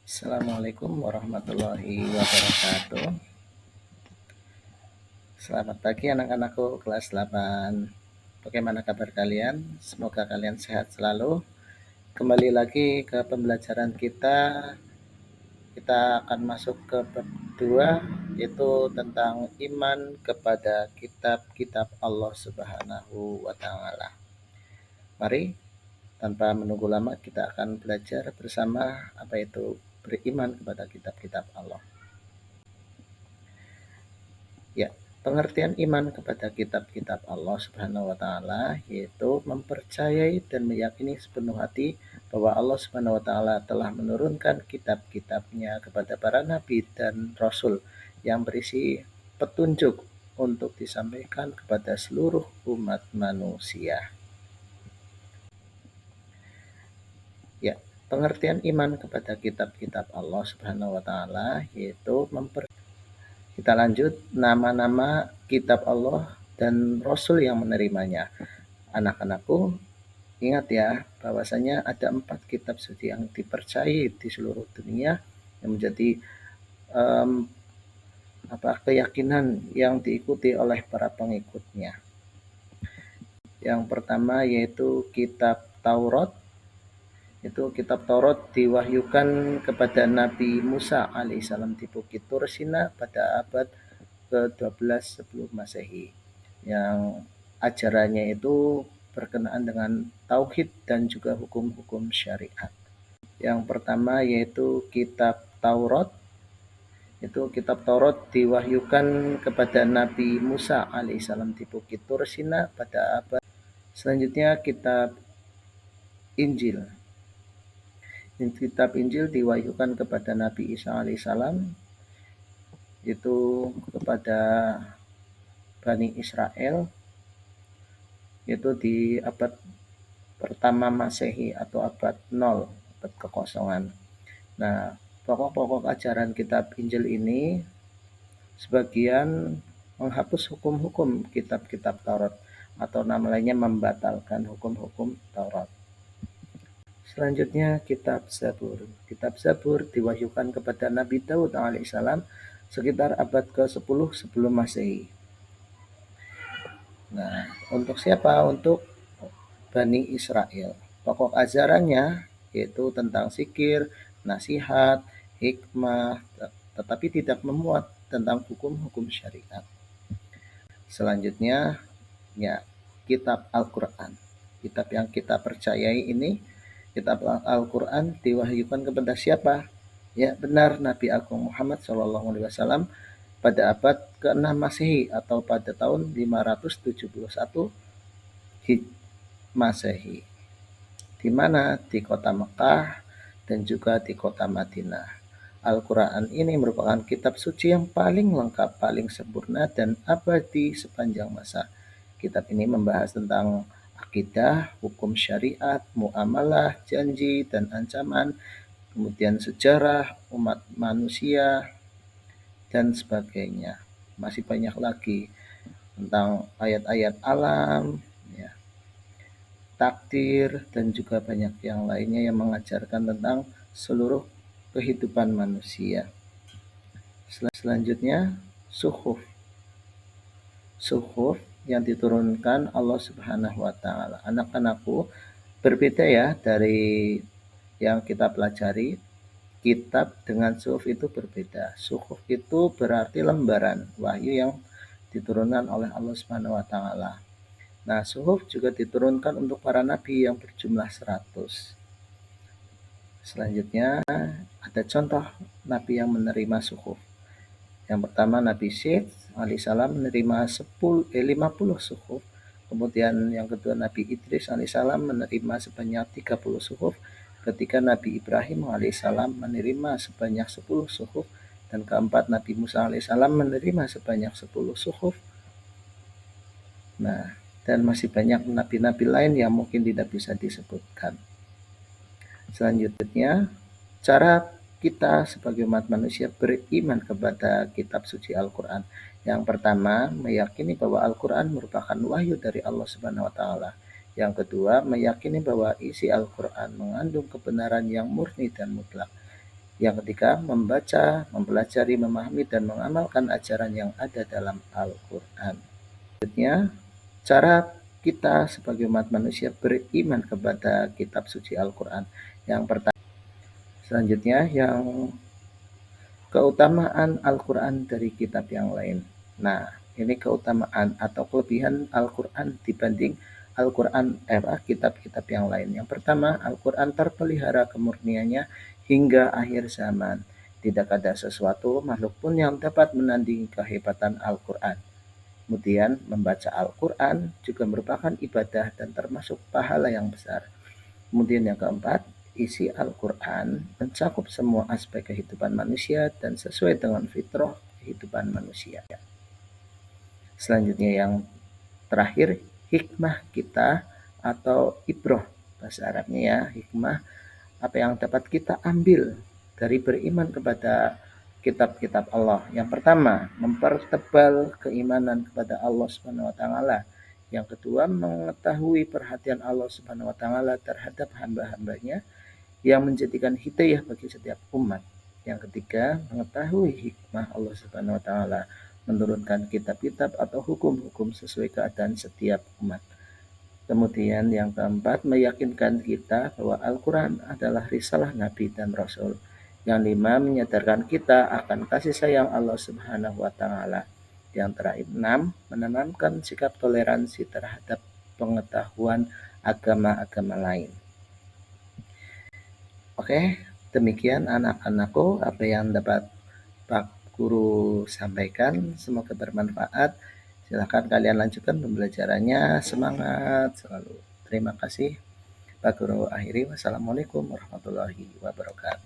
Assalamualaikum warahmatullahi wabarakatuh. Selamat pagi anak-anakku kelas 8. Bagaimana kabar kalian? Semoga kalian sehat selalu. Kembali lagi ke pembelajaran kita. Kita akan masuk ke bab 2, yaitu tentang iman kepada kitab-kitab Allah Subhanahu wa taala. Mari tanpa menunggu lama kita akan belajar bersama apa itu beriman kepada kitab-kitab Allah. Ya, pengertian iman kepada kitab-kitab Allah Subhanahu wa taala yaitu mempercayai dan meyakini sepenuh hati bahwa Allah Subhanahu wa taala telah menurunkan kitab-kitabnya kepada para nabi dan rasul yang berisi petunjuk untuk disampaikan kepada seluruh umat manusia. Ya, pengertian iman kepada kitab-kitab Allah Subhanahu wa taala yaitu kita lanjut nama-nama kitab Allah dan Rasul yang menerimanya. Anak-anakku, ingat ya, bahwasanya ada 4 kitab suci yang dipercayai di seluruh dunia yang menjadi keyakinan yang diikuti oleh para pengikutnya. Yang pertama yaitu kitab Taurat. Itu kitab Taurat diwahyukan kepada Nabi Musa alaihissalam di Bukit Tur Sina pada abad ke-12 sebelum Masehi, yang ajarannya itu berkenaan dengan tauhid dan juga hukum-hukum syariat. Yang pertama yaitu kitab Taurat. Itu kitab Taurat diwahyukan kepada Nabi Musa alaihissalam di Bukit Tur Sina pada abad. Selanjutnya kitab Injil. Kitab Injil diwahyukan kepada Nabi Isa alaihissalam itu kepada Bani Israel, itu di abad pertama Masehi atau abad 0, abad kekosongan. Nah, pokok-pokok ajaran kitab Injil ini sebagian menghapus hukum-hukum kitab-kitab Taurat atau nama lainnya membatalkan hukum-hukum Taurat. Selanjutnya kitab Zabur. Kitab Zabur diwahyukan kepada Nabi Daud alaihissalam sekitar abad ke-10 sebelum Masehi. Nah, untuk siapa? Untuk Bani Israel. Pokok ajarannya yaitu tentang zikir, nasihat, hikmah, tetapi tidak memuat tentang hukum-hukum syariat. Selanjutnya, ya, kitab Al-Quran. Kitab yang kita percayai ini, kitab Al-Quran diwahyukan kepada siapa? Ya, benar, Nabi Agung Muhammad SAW pada abad ke-6 Masehi atau pada tahun 571 Masehi. Di mana? Di kota Mekah dan juga di kota Madinah. Al-Quran ini merupakan kitab suci yang paling lengkap, paling sempurna dan abadi sepanjang masa. Kitab ini membahas tentang akidah, hukum syariat, muamalah, janji dan ancaman, kemudian sejarah umat manusia dan sebagainya. Masih banyak lagi tentang ayat-ayat alam, ya, takdir dan juga banyak yang lainnya yang mengajarkan tentang seluruh kehidupan manusia. Selanjutnya suhuf. Suhuf yang diturunkan Allah Subhanahu wa taala. Anak-anakku, berbeda ya dari yang kita pelajari. Kitab dengan suhuf itu berbeda. Suhuf itu berarti lembaran wahyu yang diturunkan oleh Allah Subhanahu wa taala. Nah, suhuf juga diturunkan untuk para nabi yang berjumlah 100. Selanjutnya ada contoh nabi yang menerima suhuf. Yang pertama Nabi Syed alaihissalam menerima 50 suhuf. Kemudian yang kedua Nabi Idris alaihissalam menerima sebanyak 30 suhuf. Ketika Nabi Ibrahim alaihissalam menerima sebanyak 10 suhuf. Dan keempat Nabi Musa alaihissalam menerima sebanyak 10 suhuf. Nah, dan masih banyak nabi-nabi lain yang mungkin tidak bisa disebutkan. Selanjutnya, cara kita sebagai umat manusia beriman kepada kitab suci Al-Quran. Yang pertama, meyakini bahwa Al-Quran merupakan wahyu dari Allah Subhanahu wa taala. Yang kedua, meyakini bahwa isi Al-Quran mengandung kebenaran yang murni dan mutlak. Yang ketiga, membaca, mempelajari, memahami, dan mengamalkan ajaran yang ada dalam Al-Quran. Selanjutnya, cara kita sebagai umat manusia beriman kepada kitab suci Al-Quran. Yang pertama, selanjutnya yang keutamaan Al-Quran dari kitab yang lain. Nah, ini keutamaan atau kelebihan Al-Quran dibanding Al-Quran kitab-kitab yang lain. Yang pertama, Al-Quran terpelihara kemurniannya hingga akhir zaman. Tidak ada sesuatu makhluk pun yang dapat menandingi kehebatan Al-Quran. Kemudian, membaca Al-Quran juga merupakan ibadah dan termasuk pahala yang besar. Kemudian yang keempat, isi Al-Quran mencakup semua aspek kehidupan manusia dan sesuai dengan fitrah kehidupan manusia. Selanjutnya yang terakhir, hikmah kita atau ibroh bahasa Arabnya ya, hikmah apa yang dapat kita ambil dari beriman kepada kitab-kitab Allah. Yang pertama, mempertebal keimanan kepada Allah Subhanahu wa taala. Yang kedua, mengetahui perhatian Allah Subhanahu wa taala terhadap hamba-hambanya yang menjadikan hidayah bagi setiap umat. Yang ketiga, mengetahui hikmah Allah Subhanahu wa taala menurunkan kitab-kitab atau hukum-hukum sesuai keadaan setiap umat. Kemudian yang keempat, meyakinkan kita bahwa Al-Quran adalah risalah Nabi dan Rasul. Yang lima, menyadarkan kita akan kasih sayang Allah Subhanahu wa taala. Yang terakhir, enam, menanamkan sikap toleransi terhadap pengetahuan agama-agama lain. Oke, demikian anak-anakku apa yang dapat Pak Guru sampaikan. Semoga bermanfaat. Silakan kalian lanjutkan pembelajarannya. Semangat selalu. Terima kasih. Pak Guru akhiri. Wassalamualaikum warahmatullahi wabarakatuh.